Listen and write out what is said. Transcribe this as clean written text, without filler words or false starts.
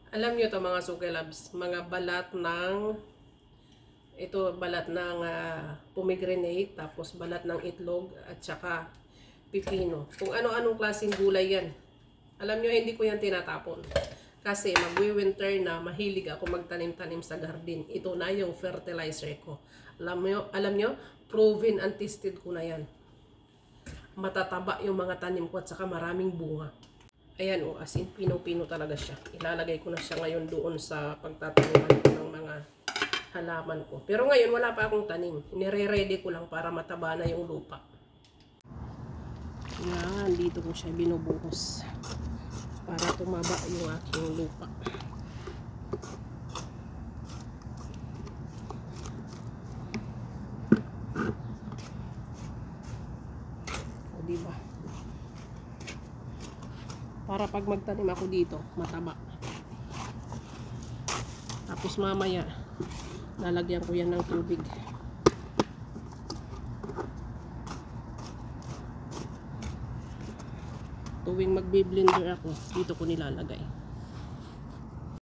Alam nyo to mga suki loves, mga balat ng pomegranate, tapos balat ng itlog at saka pipino. Kung ano-anong klaseng gulay yan. Alam nyo, hindi ko yan tinatapon. Kasi magwi-winter na, mahilig ako magtanim-tanim sa garden. Ito na yung fertilizer ko. Alam nyo, proven and tested ko na yan. Matataba yung mga tanim ko at saka maraming bunga. Ayan o, as in pino-pino talaga siya. Ilalagay ko na siya ngayon doon sa pagtatanim ko ng mga halaman ko. Pero ngayon wala pa akong tanim. Nire-ready ko lang para mataba na yung lupa. Yan, dito ko siya binubuhos para tumaba yung aking lupa. O, diba? Para pag magtanim ako dito, mataba. Tapos mamaya, lalagyan ko yan ng tubig. Tuwing magbi-blender ako, dito ko nilalagay.